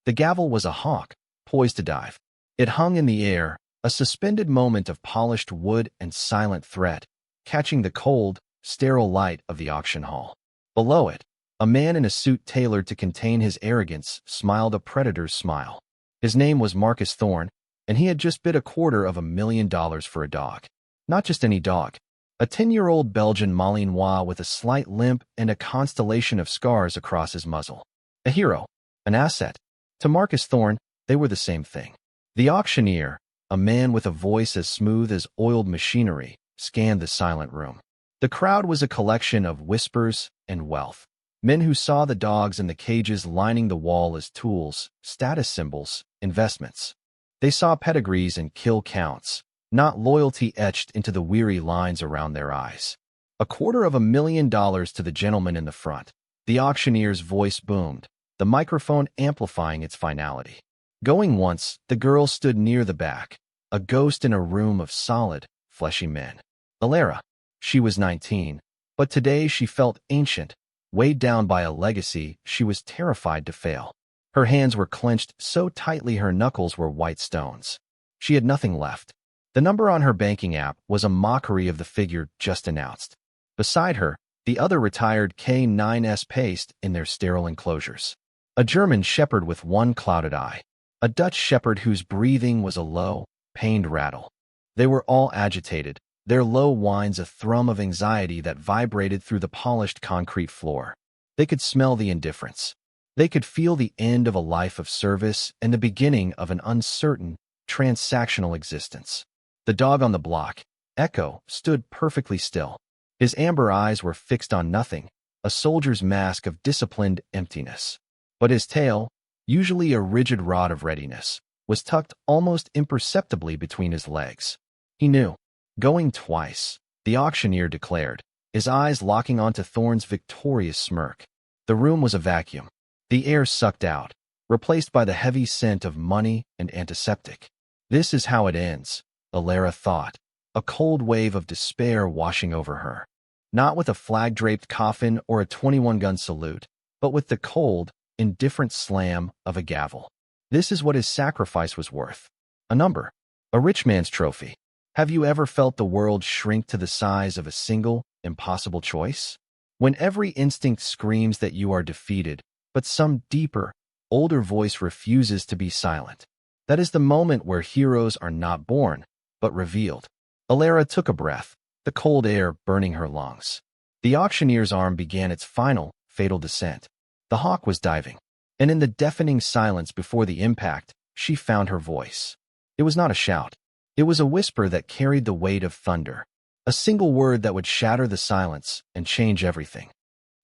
The gavel was a hawk, poised to dive. It hung in the air, a suspended moment of polished wood and silent threat, catching the cold, sterile light of the auction hall. Below it, a man in a suit tailored to contain his arrogance smiled a predator's smile. His name was Marcus Thorne, and he had just bid $250,000 for a dog. Not just any dog. A 10-year-old Belgian Malinois with a slight limp and a constellation of scars across his muzzle. A hero, an asset. To Marcus Thorne, they were the same thing. The auctioneer, a man with a voice as smooth as oiled machinery, scanned the silent room. The crowd was a collection of whispers and wealth. Men who saw the dogs in the cages lining the wall as tools, status symbols, investments. They saw pedigrees and kill counts, not loyalty etched into the weary lines around their eyes. $250,000 to the gentleman in the front. The auctioneer's voice boomed, the microphone amplifying its finality. Going once, the girl stood near the back, a ghost in a room of solid, fleshy men. Alara. She was 19, but today she felt ancient, weighed down by a legacy she was terrified to fail. Her hands were clenched so tightly her knuckles were white stones. She had nothing left. The number on her banking app was a mockery of the figure just announced. Beside her, the other retired K9s paced in their sterile enclosures. A German shepherd with one clouded eye. A Dutch shepherd whose breathing was a low, pained rattle. They were all agitated, their low whines a thrum of anxiety that vibrated through the polished concrete floor. They could smell the indifference. They could feel the end of a life of service and the beginning of an uncertain, transactional existence. The dog on the block, Echo, stood perfectly still. His amber eyes were fixed on nothing, a soldier's mask of disciplined emptiness. But his tail, usually a rigid rod of readiness, was tucked almost imperceptibly between his legs. He knew. Going twice, the auctioneer declared, his eyes locking onto Thorne's victorious smirk. The room was a vacuum. The air sucked out, replaced by the heavy scent of money and antiseptic. This is how it ends, Alara thought, a cold wave of despair washing over her. Not with a flag-draped coffin or a 21-gun salute, but with the cold, indifferent slam of a gavel. This is what his sacrifice was worth. A number. A rich man's trophy. Have you ever felt the world shrink to the size of a single, impossible choice? When every instinct screams that you are defeated, but some deeper, older voice refuses to be silent. That is the moment where heroes are not born, but revealed. Alara took a breath, the cold air burning her lungs. The auctioneer's arm began its final, fatal descent. The hawk was diving, and in the deafening silence before the impact, she found her voice. It was not a shout. It was a whisper that carried the weight of thunder, a single word that would shatter the silence and change everything.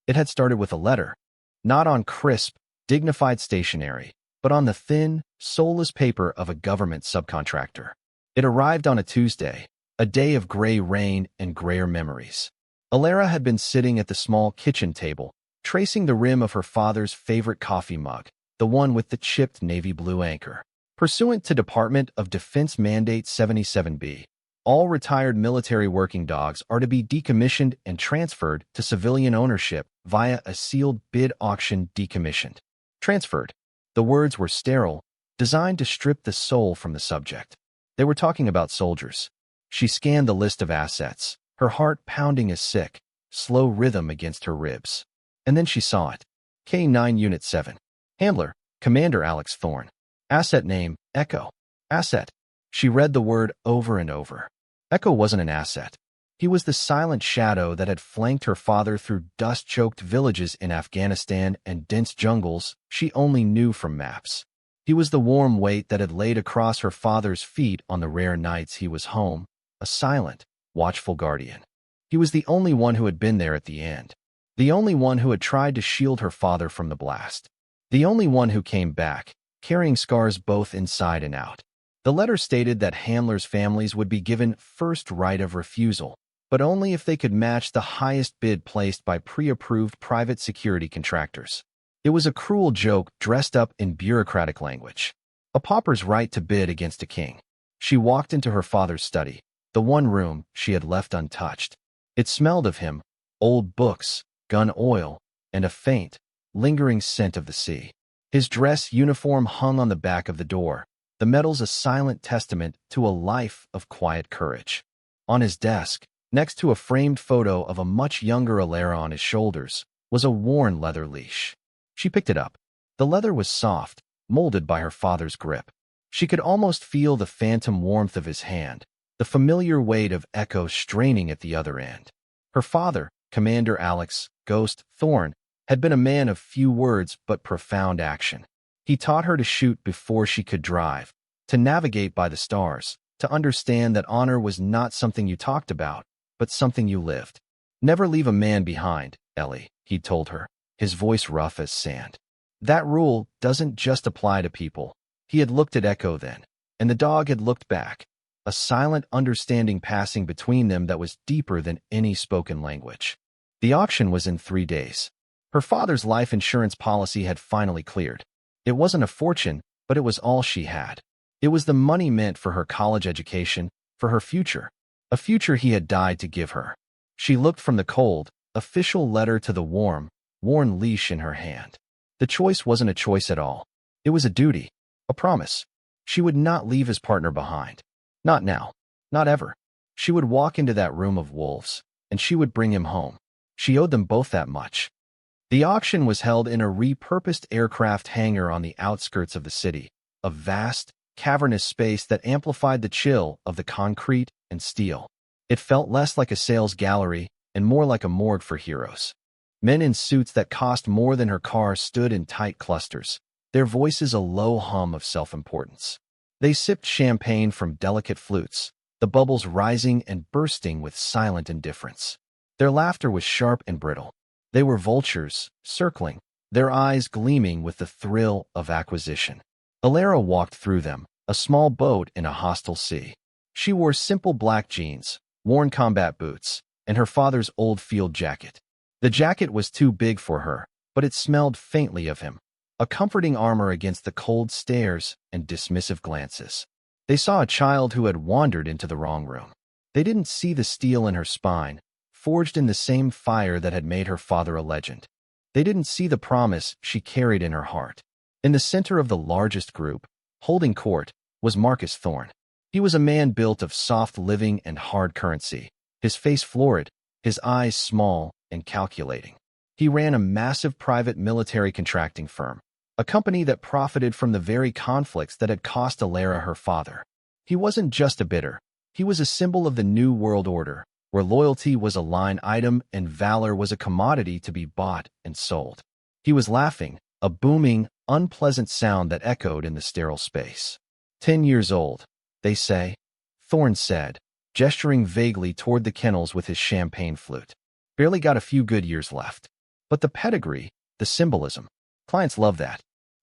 It had started with a letter, not on crisp, dignified stationery, but on the thin, soulless paper of a government subcontractor. It arrived on a Tuesday, a day of gray rain and grayer memories. Alara had been sitting at the small kitchen table, tracing the rim of her father's favorite coffee mug, the one with the chipped navy blue anchor. Pursuant to Department of Defense Mandate 77B, all retired military working dogs are to be decommissioned and transferred to civilian ownership via a sealed bid auction. Decommissioned. Transferred. The words were sterile, designed to strip the soul from the subject. They were talking about soldiers. She scanned the list of assets, her heart pounding a sick, slow rhythm against her ribs. And then she saw it. K9 Unit 7. Handler, Commander Alex Thorne. Asset name, Echo. Asset. She read the word over and over. Echo wasn't an asset. He was the silent shadow that had flanked her father through dust-choked villages in Afghanistan and dense jungles she only knew from maps. He was the warm weight that had laid across her father's feet on the rare nights he was home, a silent, watchful guardian. He was the only one who had been there at the end. The only one who had tried to shield her father from the blast. The only one who came back, carrying scars both inside and out. The letter stated that handlers' families would be given first right of refusal, but only if they could match the highest bid placed by pre-approved private security contractors. It was a cruel joke dressed up in bureaucratic language. A pauper's right to bid against a king. She walked into her father's study, the one room she had left untouched. It smelled of him, old books, gun oil, and a faint, lingering scent of the sea. His dress uniform hung on the back of the door, the medals a silent testament to a life of quiet courage. On his desk, next to a framed photo of a much younger Alara on his shoulders, was a worn leather leash. She picked it up. The leather was soft, molded by her father's grip. She could almost feel the phantom warmth of his hand, the familiar weight of Echo straining at the other end. Her father, Commander Alex Ghost Thorne, had been a man of few words but profound action. He taught her to shoot before she could drive, to navigate by the stars, to understand that honor was not something you talked about, but something you lived. Never leave a man behind, Ellie, he told her, his voice rough as sand. That rule doesn't just apply to people. He had looked at Echo then, and the dog had looked back, a silent understanding passing between them that was deeper than any spoken language. The auction was in 3 days. Her father's life insurance policy had finally cleared. It wasn't a fortune, but it was all she had. It was the money meant for her college education, for her future, a future he had died to give her. She looked from the cold, official letter to the warm, worn leash in her hand. The choice wasn't a choice at all. It was a duty, a promise. She would not leave his partner behind. Not now. Not ever. She would walk into that room of wolves, and she would bring him home. She owed them both that much. The auction was held in a repurposed aircraft hangar on the outskirts of the city, a vast, cavernous space that amplified the chill of the concrete and steel. It felt less like a sales gallery and more like a morgue for heroes. Men in suits that cost more than her car stood in tight clusters, their voices a low hum of self-importance. They sipped champagne from delicate flutes, the bubbles rising and bursting with silent indifference. Their laughter was sharp and brittle. They were vultures, circling, their eyes gleaming with the thrill of acquisition. Alara walked through them, a small boat in a hostile sea. She wore simple black jeans, worn combat boots, and her father's old field jacket. The jacket was too big for her, but it smelled faintly of him, a comforting armor against the cold stares and dismissive glances. They saw a child who had wandered into the wrong room. They didn't see the steel in her spine, forged in the same fire that had made her father a legend. They didn't see the promise she carried in her heart. In the center of the largest group, holding court, was Marcus Thorne. He was a man built of soft living and hard currency, his face florid, his eyes small and calculating. He ran a massive private military contracting firm, a company that profited from the very conflicts that had cost Alara her father. He wasn't just a bidder. He was a symbol of the new world order, where loyalty was a line item and valor was a commodity to be bought and sold. He was laughing, a booming, unpleasant sound that echoed in the sterile space. 10 years old, they say, Thorne said, gesturing vaguely toward the kennels with his champagne flute. Barely got a few good years left. But the pedigree, the symbolism, clients love that.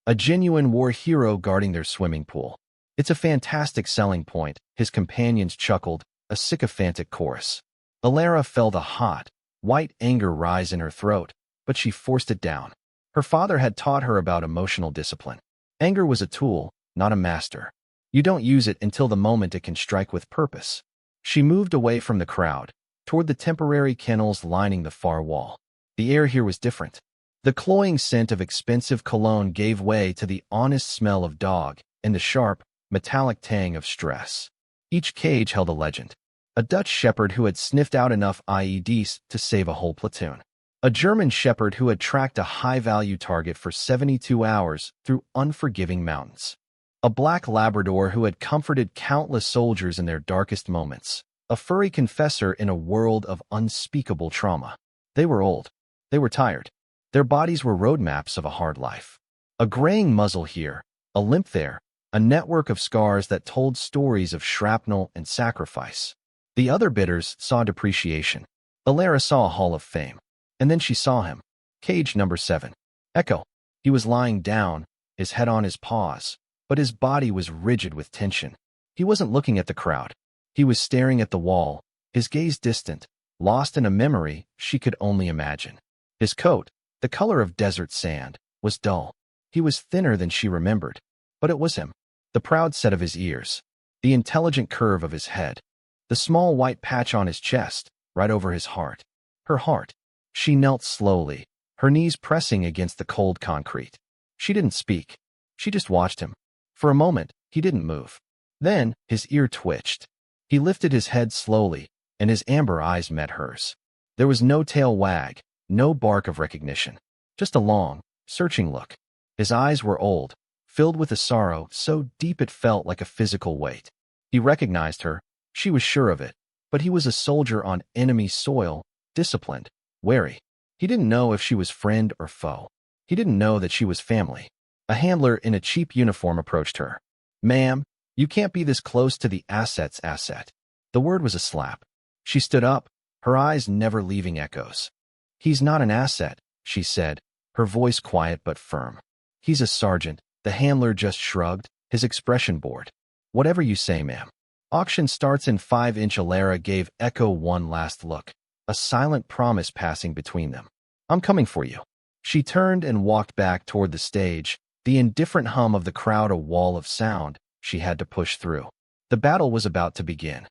A genuine war hero guarding their swimming pool. It's a fantastic selling point, his companions chuckled, a sycophantic chorus. Alara felt a hot, white anger rise in her throat, but she forced it down. Her father had taught her about emotional discipline. Anger was a tool, not a master. You don't use it until the moment it can strike with purpose. She moved away from the crowd, toward the temporary kennels lining the far wall. The air here was different. The cloying scent of expensive cologne gave way to the honest smell of dog and the sharp, metallic tang of stress. Each cage held a legend. A Dutch shepherd who had sniffed out enough IEDs to save a whole platoon. A German shepherd who had tracked a high-value target for 72 hours through unforgiving mountains. A black Labrador who had comforted countless soldiers in their darkest moments. A furry confessor in a world of unspeakable trauma. They were old. They were tired. Their bodies were roadmaps of a hard life. A graying muzzle here, a limp there, a network of scars that told stories of shrapnel and sacrifice. The other bidders saw depreciation. Alara saw a Hall of Fame. And then she saw him. Cage number 7. Echo. He was lying down, his head on his paws, but his body was rigid with tension. He wasn't looking at the crowd. He was staring at the wall, his gaze distant, lost in a memory she could only imagine. His coat, the color of desert sand, was dull. He was thinner than she remembered. But it was him. The proud set of his ears, the intelligent curve of his head, the small white patch on his chest, right over his heart. Her heart. She knelt slowly, her knees pressing against the cold concrete. She didn't speak. She just watched him. For a moment, he didn't move. Then, his ear twitched. He lifted his head slowly, and his amber eyes met hers. There was no tail wag, no bark of recognition. Just a long, searching look. His eyes were old, filled with a sorrow so deep it felt like a physical weight. He recognized her. She was sure of it. But he was a soldier on enemy soil, disciplined, wary. He didn't know if she was friend or foe. He didn't know that she was family. A handler in a cheap uniform approached her. "Ma'am, you can't be this close to the asset's asset." The word was a slap. She stood up, her eyes never leaving Echo's. "He's not an asset," she said, her voice quiet but firm. "He's a sergeant." The handler just shrugged, his expression bored. "Whatever you say, ma'am." Auction starts in 5-inch. Alara gave Echo one last look, a silent promise passing between them. "I'm coming for you." She turned and walked back toward the stage, the indifferent hum of the crowd a wall of sound she had to push through. The battle was about to begin.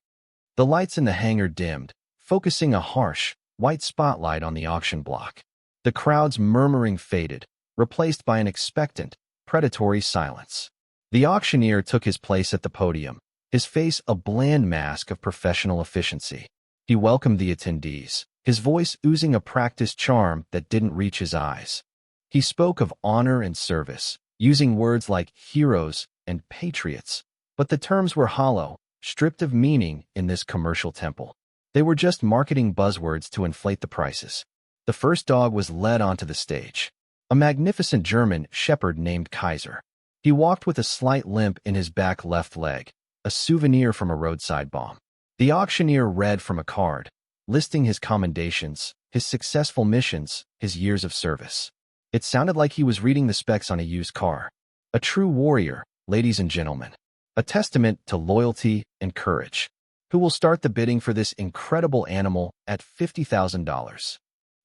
The lights in the hangar dimmed, focusing a harsh, white spotlight on the auction block. The crowd's murmuring faded, replaced by an expectant, predatory silence. The auctioneer took his place at the podium, his face a bland mask of professional efficiency. He welcomed the attendees, his voice oozing a practiced charm that didn't reach his eyes. He spoke of honor and service, using words like heroes and patriots, but the terms were hollow, stripped of meaning in this commercial temple. They were just marketing buzzwords to inflate the prices. The first dog was led onto the stage. A magnificent German shepherd named Kaiser. He walked with a slight limp in his back left leg, a souvenir from a roadside bomb. The auctioneer read from a card, listing his commendations, his successful missions, his years of service. It sounded like he was reading the specs on a used car. A true warrior, ladies and gentlemen. A testament to loyalty and courage. Who will start the bidding for this incredible animal at $50,000?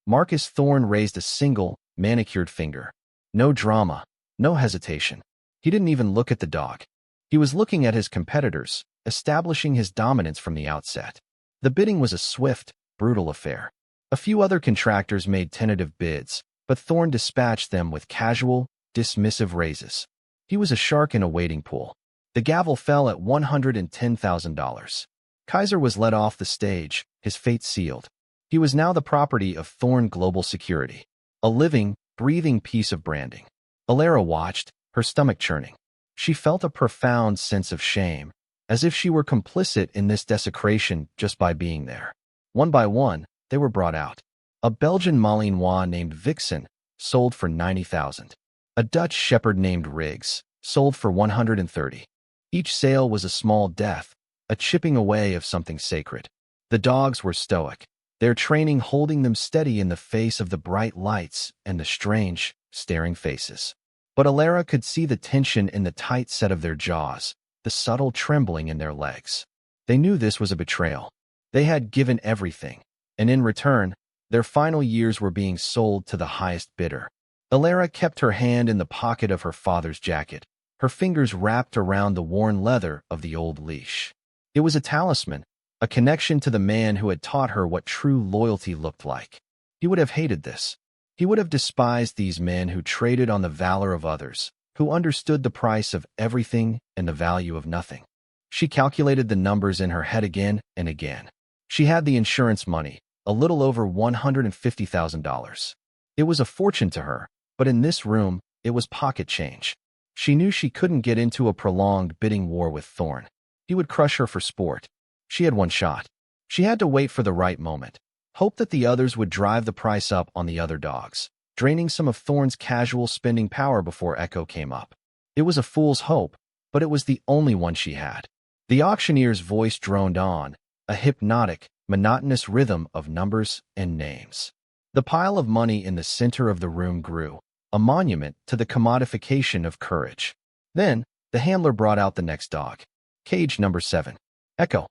Marcus Thorne raised a single, manicured finger. No drama, no hesitation. He didn't even look at the dog. He was looking at his competitors, establishing his dominance from the outset. The bidding was a swift, brutal affair. A few other contractors made tentative bids, but Thorne dispatched them with casual, dismissive raises. He was a shark in a wading pool. The gavel fell at $110,000. Kaiser was led off the stage, his fate sealed. He was now the property of Thorne Global Security, a living, breathing piece of branding. Alara watched, her stomach churning. She felt a profound sense of shame, as if she were complicit in this desecration just by being there. One by one, they were brought out. A Belgian Malinois named Vixen, sold for $90,000. A Dutch shepherd named Riggs, sold for $130,000. Each sale was a small death, a chipping away of something sacred. The dogs were stoic, their training holding them steady in the face of the bright lights and the strange, staring faces. But Alara could see the tension in the tight set of their jaws, the subtle trembling in their legs. They knew this was a betrayal. They had given everything, and in return, their final years were being sold to the highest bidder. Alara kept her hand in the pocket of her father's jacket, her fingers wrapped around the worn leather of the old leash. It was a talisman, a connection to the man who had taught her what true loyalty looked like. He would have hated this. He would have despised these men who traded on the valor of others, who understood the price of everything and the value of nothing. She calculated the numbers in her head again and again. She had the insurance money, a little over $150,000. It was a fortune to her, but in this room, it was pocket change. She knew she couldn't get into a prolonged bidding war with Thorne. He would crush her for sport. She had one shot. She had to wait for the right moment, hope that the others would drive the price up on the other dogs, draining some of Thorne's casual spending power before Echo came up. It was a fool's hope, but it was the only one she had. The auctioneer's voice droned on, a hypnotic, monotonous rhythm of numbers and names. The pile of money in the center of the room grew, a monument to the commodification of courage. Then, the handler brought out the next dog. Cage number 7. Echo.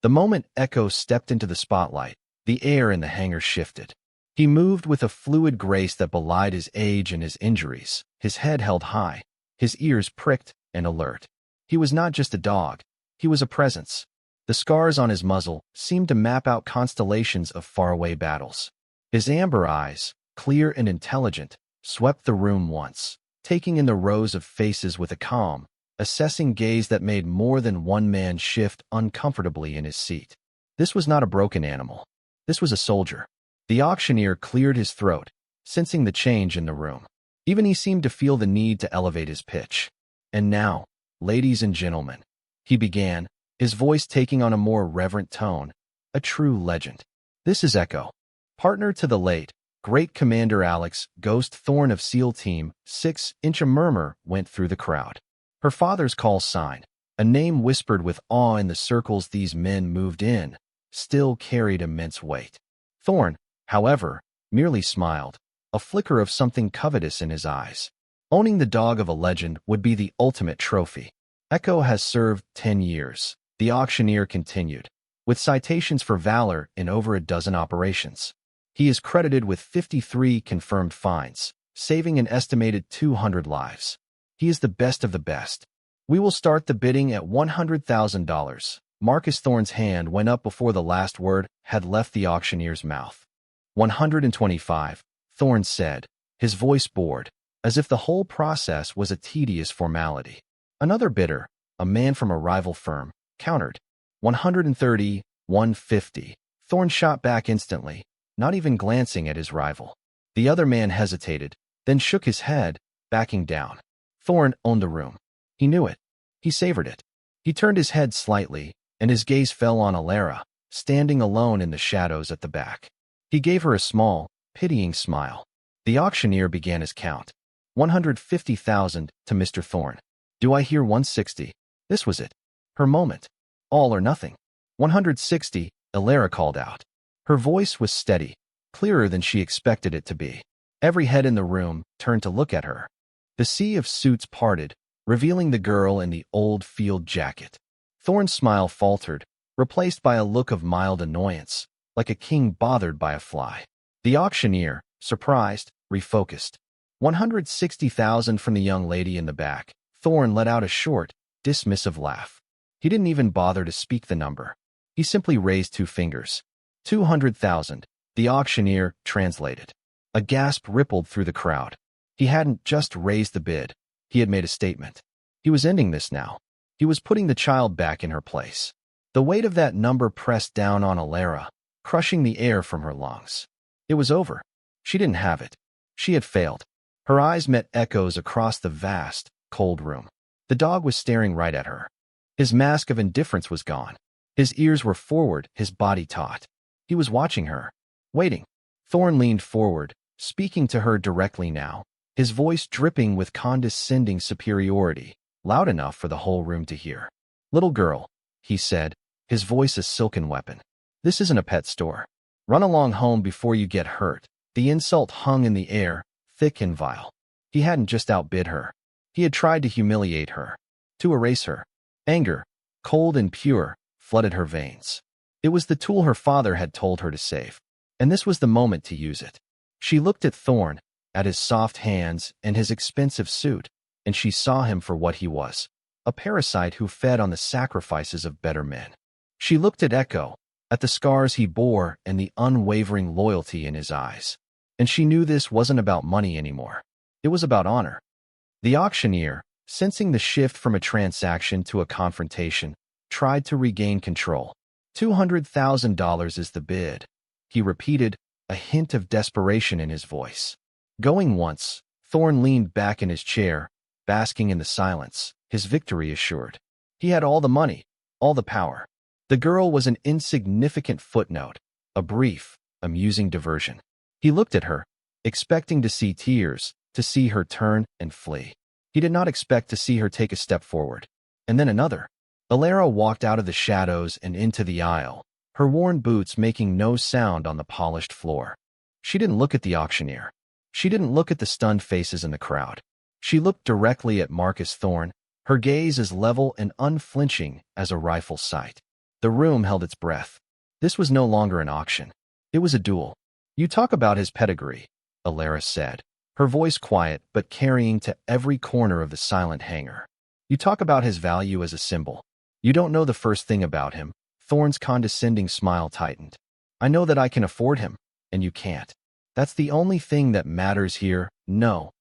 The moment Echo stepped into the spotlight, the air in the hangar shifted. He moved with a fluid grace that belied his age and his injuries, his head held high, his ears pricked and alert. He was not just a dog, he was a presence. The scars on his muzzle seemed to map out constellations of faraway battles. His amber eyes, clear and intelligent, swept the room once, taking in the rows of faces with a calm, assessing gaze that made more than one man shift uncomfortably in his seat. This was not a broken animal. This was a soldier. The auctioneer cleared his throat, sensing the change in the room. Even he seemed to feel the need to elevate his pitch. And now, ladies and gentlemen, he began, his voice taking on a more reverent tone, a true legend. This is Echo, partner to the late, great Commander Alex Ghost Thorne of SEAL Team 6. A murmur went through the crowd. Her father's call sign, a name whispered with awe in the circles these men moved in, still carried immense weight. Thorne, however, merely smiled, a flicker of something covetous in his eyes. Owning the dog of a legend would be the ultimate trophy. Echo has served 10 years, the auctioneer continued, with citations for valor in over a dozen operations. He is credited with 53 confirmed finds, saving an estimated 200 lives. He is the best of the best. We will start the bidding at $100,000. Marcus Thorne's hand went up before the last word had left the auctioneer's mouth. 125, Thorne said, his voice bored, as if the whole process was a tedious formality. Another bidder, a man from a rival firm, countered. 130, 150. Thorne shot back instantly, not even glancing at his rival. The other man hesitated, then shook his head, backing down. Thorne owned the room. He knew it. He savored it. He turned his head slightly, and his gaze fell on Alara, standing alone in the shadows at the back. He gave her a small, pitying smile. The auctioneer began his count. 150,000 to Mr. Thorne. Do I hear 160? This was it. Her moment. All or nothing. 160, Alara called out. Her voice was steady, clearer than she expected it to be. Every head in the room turned to look at her. The sea of suits parted, revealing the girl in the old field jacket. Thorne's smile faltered, replaced by a look of mild annoyance, like a king bothered by a fly. The auctioneer, surprised, refocused. 160,000 from the young lady in the back. Thorne let out a short, dismissive laugh. He didn't even bother to speak the number. He simply raised two fingers. 200,000, the auctioneer translated. A gasp rippled through the crowd. He hadn't just raised the bid. He had made a statement. He was ending this now. He was putting the child back in her place. The weight of that number pressed down on Alara, crushing the air from her lungs. It was over. She didn't have it. She had failed. Her eyes met Echo's across the vast, cold room. The dog was staring right at her. His mask of indifference was gone. His ears were forward, his body taut. He was watching her, waiting. Thorne leaned forward, speaking to her directly now, his voice dripping with condescending superiority, loud enough for the whole room to hear. Little girl, he said, his voice a silken weapon. This isn't a pet store. Run along home before you get hurt. The insult hung in the air, thick and vile. He hadn't just outbid her. He had tried to humiliate her, to erase her. Anger, cold and pure, flooded her veins. It was the tool her father had told her to save, and this was the moment to use it. She looked at Thorne, at his soft hands and his expensive suit, and she saw him for what he was, a parasite who fed on the sacrifices of better men. She looked at Echo, at the scars he bore and the unwavering loyalty in his eyes, and she knew this wasn't about money anymore. It was about honor. The auctioneer, sensing the shift from a transaction to a confrontation, tried to regain control. $200,000 is the bid, he repeated, a hint of desperation in his voice. Going once, Thorne leaned back in his chair, basking in the silence, his victory assured. He had all the money, all the power. The girl was an insignificant footnote, a brief, amusing diversion. He looked at her, expecting to see tears, to see her turn and flee. He did not expect to see her take a step forward, and then another. Alara walked out of the shadows and into the aisle, her worn boots making no sound on the polished floor. She didn't look at the auctioneer. She didn't look at the stunned faces in the crowd. She looked directly at Marcus Thorne, her gaze as level and unflinching as a rifle's sight. The room held its breath. This was no longer an auction. It was a duel. You talk about his pedigree, Alara said, her voice quiet but carrying to every corner of the silent hangar. You talk about his value as a symbol. You don't know the first thing about him. Thorne's condescending smile tightened. I know that I can afford him, and you can't. That's the only thing that matters here. No,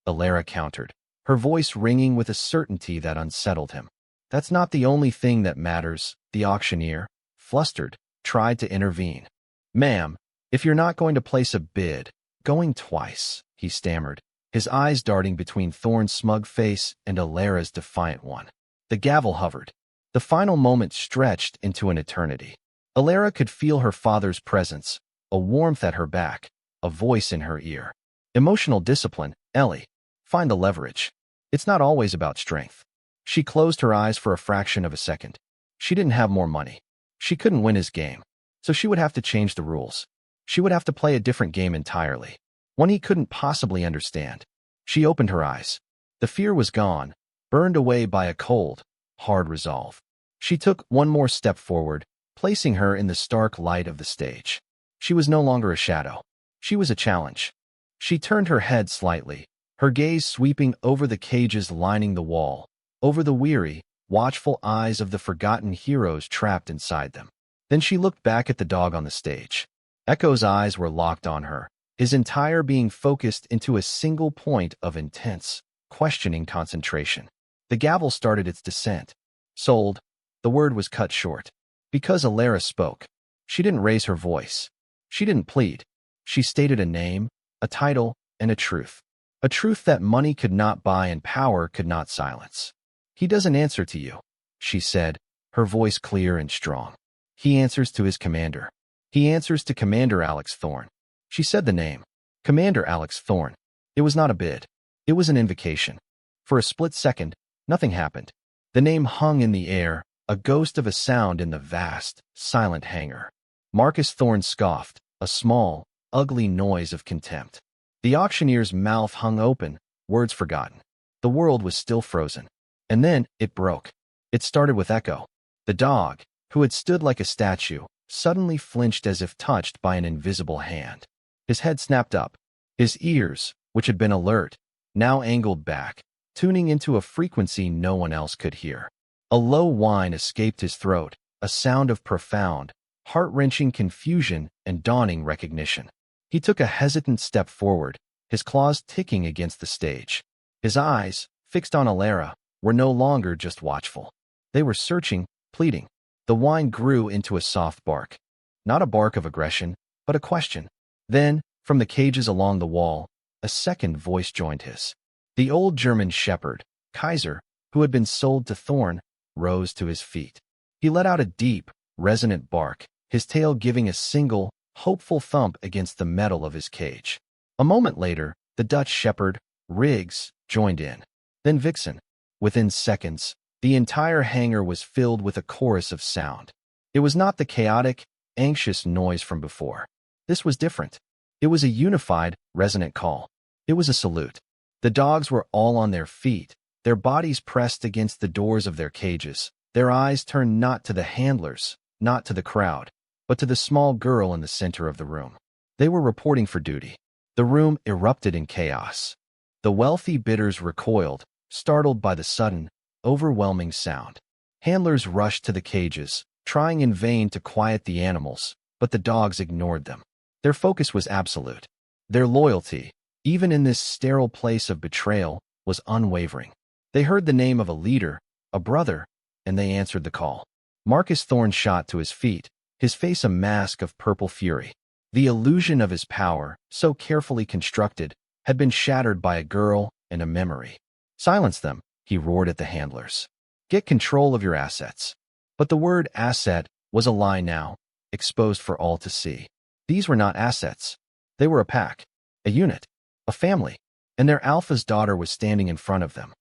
Alara countered. her voice ringing with a certainty that unsettled him. That's not the only thing that matters, the auctioneer, flustered, tried to intervene. Ma'am, if you're not going to place a bid, going twice, he stammered, his eyes darting between Thorne's smug face and Alara's defiant one. The gavel hovered. The final moment stretched into an eternity. Alara could feel her father's presence, a warmth at her back, a voice in her ear. Emotional discipline, Ellie. Find the leverage. It's not always about strength. She closed her eyes for a fraction of a second. She didn't have more money. She couldn't win his game, so she would have to change the rules. She would have to play a different game entirely, one he couldn't possibly understand. She opened her eyes. The fear was gone, burned away by a cold, hard resolve. She took one more step forward, placing her in the stark light of the stage. She was no longer a shadow. She was a challenge. She turned her head slightly, her gaze sweeping over the cages lining the wall, over the weary, watchful eyes of the forgotten heroes trapped inside them. Then she looked back at the dog on the stage. Echo's eyes were locked on her, his entire being focused into a single point of intense, questioning concentration. The gavel started its descent. Sold. The word was cut short. Because Alara spoke. She didn't raise her voice. She didn't plead. She stated a name, a title, and a truth. A truth that money could not buy and power could not silence. He doesn't answer to you, she said, her voice clear and strong. He answers to his commander. He answers to Commander Alex Thorne. She said the name. Commander Alex Thorne. It was not a bid. It was an invocation. For a split second, nothing happened. The name hung in the air, a ghost of a sound in the vast, silent hangar. Marcus Thorne scoffed, a small, ugly noise of contempt. The auctioneer's mouth hung open, words forgotten. The world was still frozen. And then, it broke. It started with Echo. The dog, who had stood like a statue, suddenly flinched as if touched by an invisible hand. His head snapped up. His ears, which had been alert, now angled back, tuning into a frequency no one else could hear. A low whine escaped his throat, a sound of profound, heart-wrenching confusion and dawning recognition. He took a hesitant step forward, his claws ticking against the stage. His eyes, fixed on Alara, were no longer just watchful. They were searching, pleading. The whine grew into a soft bark. Not a bark of aggression, but a question. Then, from the cages along the wall, a second voice joined his. The old German shepherd, Kaiser, who had been sold to Thorne, rose to his feet. He let out a deep, resonant bark, his tail giving a single, hopeful thump against the metal of his cage. A moment later, the Dutch shepherd, Riggs, joined in. Then Vixen. Within seconds, the entire hangar was filled with a chorus of sound. It was not the chaotic, anxious noise from before. This was different. It was a unified, resonant call. It was a salute. The dogs were all on their feet, their bodies pressed against the doors of their cages, their eyes turned not to the handlers, not to the crowd, but to the small girl in the center of the room. They were reporting for duty. The room erupted in chaos. The wealthy bidders recoiled, startled by the sudden, overwhelming sound. Handlers rushed to the cages, trying in vain to quiet the animals, but the dogs ignored them. Their focus was absolute. Their loyalty, even in this sterile place of betrayal, was unwavering. They heard the name of a leader, a brother, and they answered the call. Marcus Thorne shot to his feet, his face a mask of purple fury. The illusion of his power, so carefully constructed, had been shattered by a girl and a memory. Silence them, he roared at the handlers. Get control of your assets. But the word asset was a lie now, exposed for all to see. These were not assets. They were a pack, a unit, a family, and their alpha's daughter was standing in front of them.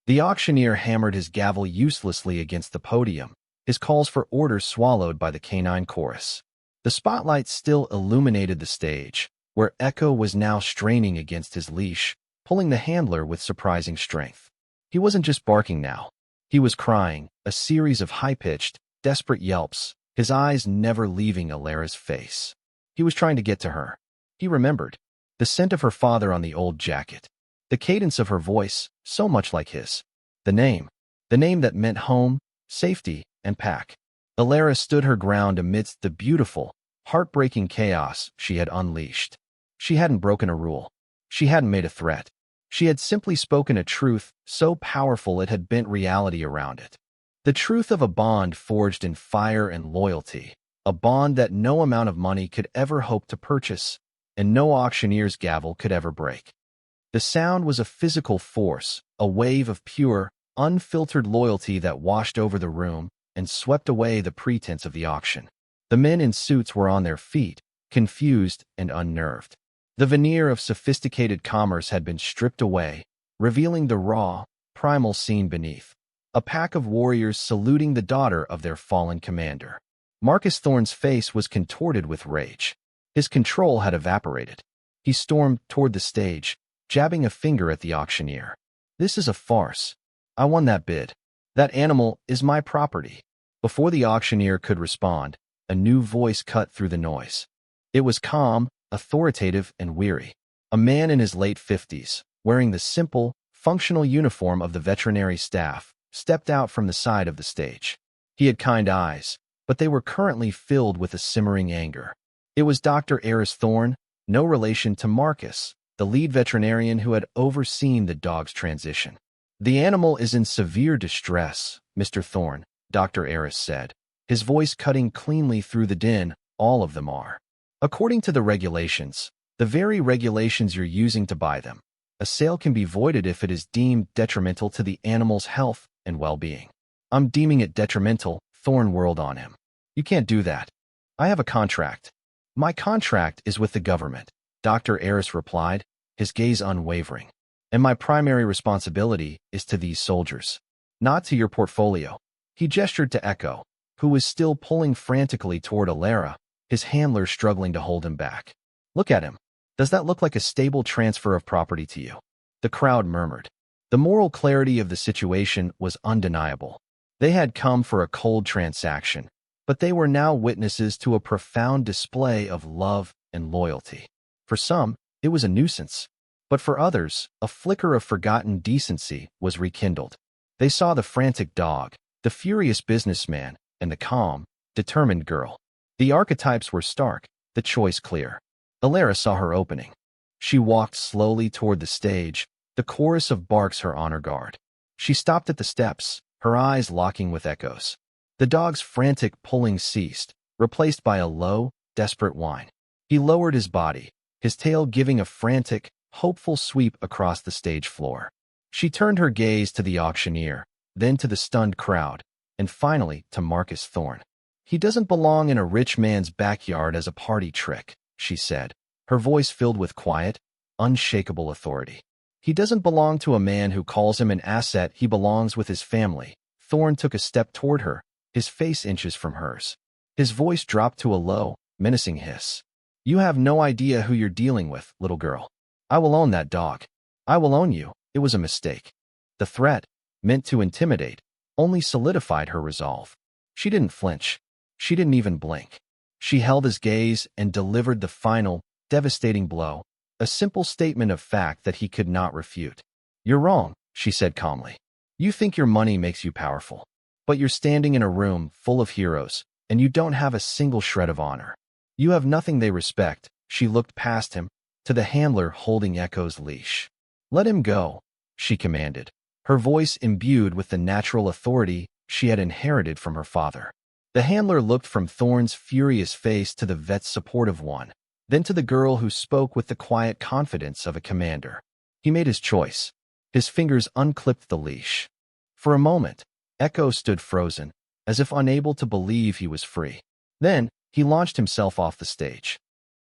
The auctioneer hammered his gavel uselessly against the podium, his calls for order swallowed by the canine chorus. The spotlight still illuminated the stage, where Echo was now straining against his leash, pulling the handler with surprising strength. He wasn't just barking now. He was crying, a series of high-pitched, desperate yelps, his eyes never leaving Alara's face. He was trying to get to her. He remembered. The scent of her father on the old jacket. The cadence of her voice, so much like his. The name that meant home, safety, and pack. Alara stood her ground amidst the beautiful, heartbreaking chaos she had unleashed. She hadn't broken a rule. She hadn't made a threat. She had simply spoken a truth so powerful it had bent reality around it. The truth of a bond forged in fire and loyalty, a bond that no amount of money could ever hope to purchase, and no auctioneer's gavel could ever break. The sound was a physical force, a wave of pure, unfiltered loyalty that washed over the room and swept away the pretense of the auction. The men in suits were on their feet, confused and unnerved. The veneer of sophisticated commerce had been stripped away, revealing the raw, primal scene beneath. A pack of warriors saluting the daughter of their fallen commander. Marcus Thorne's face was contorted with rage. His control had evaporated. He stormed toward the stage, jabbing a finger at the auctioneer. "This is a farce. I won that bid. That animal is my property." Before the auctioneer could respond, a new voice cut through the noise. It was calm, authoritative, and weary. A man in his late 50s, wearing the simple, functional uniform of the veterinary staff, stepped out from the side of the stage. He had kind eyes, but they were currently filled with a simmering anger. It was Dr. Eris Thorne, no relation to Marcus, the lead veterinarian who had overseen the dog's transition. "The animal is in severe distress, Mr. Thorne," Dr. Eris said, his voice cutting cleanly through the din. "All of them are. According to the regulations, the very regulations you're using to buy them, a sale can be voided if it is deemed detrimental to the animal's health and well-being." "I'm deeming it detrimental," Thorne whirled on him. "You can't do that. I have a contract." "My contract is with the government," Dr. Eris replied, his gaze unwavering. "And my primary responsibility is to these soldiers, not to your portfolio." He gestured to Echo, who was still pulling frantically toward Alara, his handler struggling to hold him back. "Look at him. Does that look like a stable transfer of property to you?" The crowd murmured. The moral clarity of the situation was undeniable. They had come for a cold transaction, but they were now witnesses to a profound display of love and loyalty. For some, it was a nuisance, but for others, a flicker of forgotten decency was rekindled. They saw the frantic dog, the furious businessman, and the calm, determined girl. The archetypes were stark, the choice clear. Alara saw her opening. She walked slowly toward the stage, the chorus of barks her honor guard. She stopped at the steps, her eyes locking with Echo's. The dog's frantic pulling ceased, replaced by a low, desperate whine. He lowered his body, his tail giving a frantic, hopeful sweep across the stage floor. She turned her gaze to the auctioneer, then to the stunned crowd, and finally to Marcus Thorne. "He doesn't belong in a rich man's backyard as a party trick," she said, her voice filled with quiet, unshakable authority. "He doesn't belong to a man who calls him an asset. He belongs with his family." Thorne took a step toward her, his face inches from hers. His voice dropped to a low, menacing hiss. "You have no idea who you're dealing with, little girl. I will own that dog. I will own you." It was a mistake. The threat, meant to intimidate, only solidified her resolve. She didn't flinch. She didn't even blink. She held his gaze and delivered the final, devastating blow, a simple statement of fact that he could not refute. "You're wrong," she said calmly. "You think your money makes you powerful. But you're standing in a room full of heroes, and you don't have a single shred of honor. You have nothing they respect." She looked past him, to the handler holding Echo's leash. "Let him go," she commanded, her voice imbued with the natural authority she had inherited from her father. The handler looked from Thorne's furious face to the vet's supportive one, then to the girl who spoke with the quiet confidence of a commander. He made his choice. His fingers unclipped the leash. For a moment, Echo stood frozen, as if unable to believe he was free. Then, he launched himself off the stage.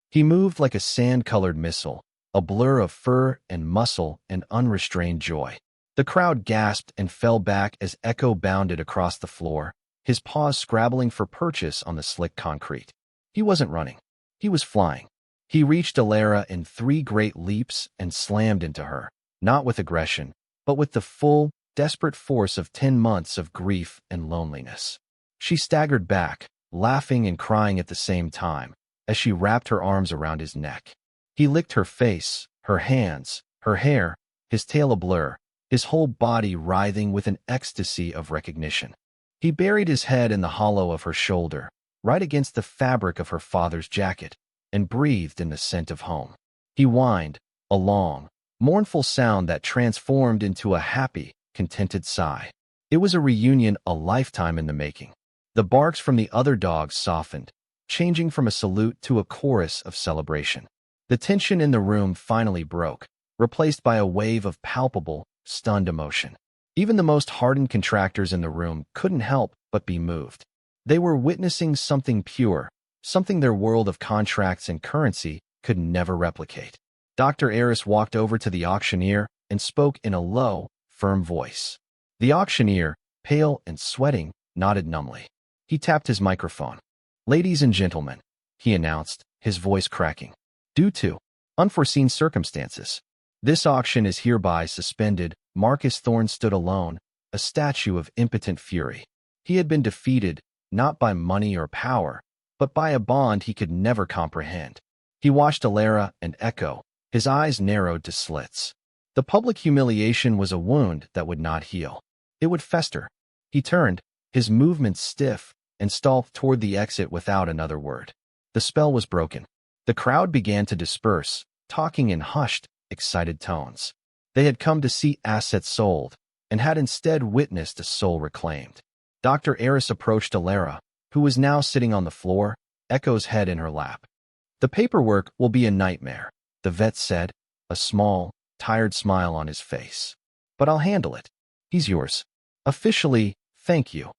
He moved like a sand-colored missile, a blur of fur and muscle and unrestrained joy. The crowd gasped and fell back as Echo bounded across the floor, his paws scrabbling for purchase on the slick concrete. He wasn't running. He was flying. He reached Alara in 3 great leaps and slammed into her, not with aggression, but with the full, desperate force of 10 months of grief and loneliness. She staggered back, laughing and crying at the same time, as she wrapped her arms around his neck. He licked her face, her hands, her hair, his tail a blur, his whole body writhing with an ecstasy of recognition. He buried his head in the hollow of her shoulder, right against the fabric of her father's jacket, and breathed in the scent of home. He whined, a long, mournful sound that transformed into a happy, contented sigh. It was a reunion a lifetime in the making. The barks from the other dogs softened, changing from a salute to a chorus of celebration. The tension in the room finally broke, replaced by a wave of palpable, stunned emotion. Even the most hardened contractors in the room couldn't help but be moved. They were witnessing something pure, something their world of contracts and currency could never replicate. Dr. Eris walked over to the auctioneer and spoke in a low, firm voice. The auctioneer, pale and sweating, nodded numbly. He tapped his microphone. "Ladies and gentlemen," he announced, his voice cracking. "Due to unforeseen circumstances, this auction is hereby suspended." Marcus Thorne stood alone, a statue of impotent fury. He had been defeated, not by money or power, but by a bond he could never comprehend. He watched Alara and Echo, his eyes narrowed to slits. The public humiliation was a wound that would not heal. It would fester. He turned, his movements stiff, and stalked toward the exit without another word. The spell was broken. The crowd began to disperse, talking in hushed, excited tones. They had come to see assets sold, and had instead witnessed a soul reclaimed. Dr. Eris approached Alara, who was now sitting on the floor, Echo's head in her lap. "The paperwork will be a nightmare," the vet said, a small, tired smile on his face. "But I'll handle it. He's yours. Officially, thank you,"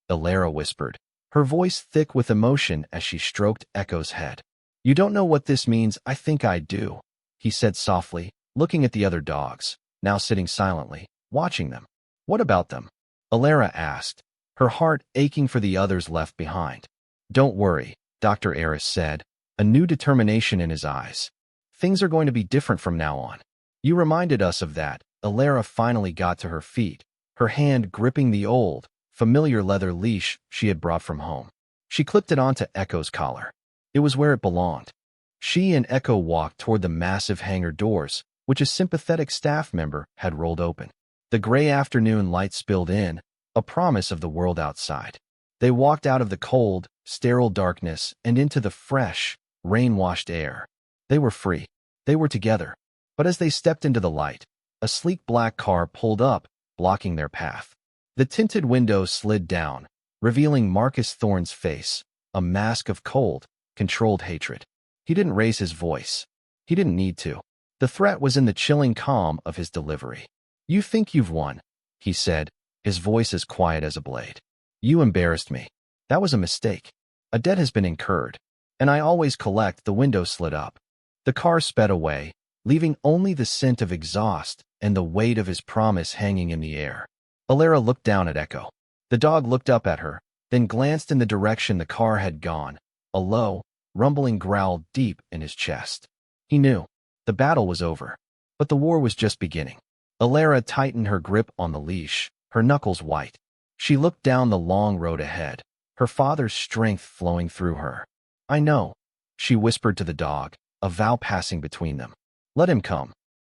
Alara whispered, her voice thick with emotion as she stroked Echo's head. "You don't know what this means. I think I do," he said softly, looking at the other dogs, now sitting silently, watching them. "What about them?" Alara asked, her heart aching for the others left behind. "Don't worry," Dr. Eris said, a new determination in his eyes. "Things are going to be different from now on. You reminded us of that." Alara finally got to her feet, her hand gripping the old, familiar leather leash she had brought from home. She clipped it onto Echo's collar. It was where it belonged. She and Echo walked toward the massive hangar doors, which a sympathetic staff member had rolled open. The gray afternoon light spilled in, a promise of the world outside. They walked out of the cold, sterile darkness and into the fresh, rain-washed air. They were free. They were together. But as they stepped into the light, a sleek black car pulled up, blocking their path. The tinted windows slid down, revealing Marcus Thorne's face, a mask of cold, controlled hatred. He didn't raise his voice. He didn't need to. The threat was in the chilling calm of his delivery. "You think you've won," he said, his voice as quiet as a blade. "You embarrassed me. That was a mistake. A debt has been incurred, and I always collect." The window slid up. The car sped away, leaving only the scent of exhaust and the weight of his promise hanging in the air. Alara looked down at Echo. The dog looked up at her, then glanced in the direction the car had gone, a low, rumbling growl deep in his chest. He knew. The battle was over. But the war was just beginning. Alara tightened her grip on the leash, her knuckles white. She looked down the long road ahead, her father's strength flowing through her. "I know," she whispered to the dog, a vow passing between them. "Let him come."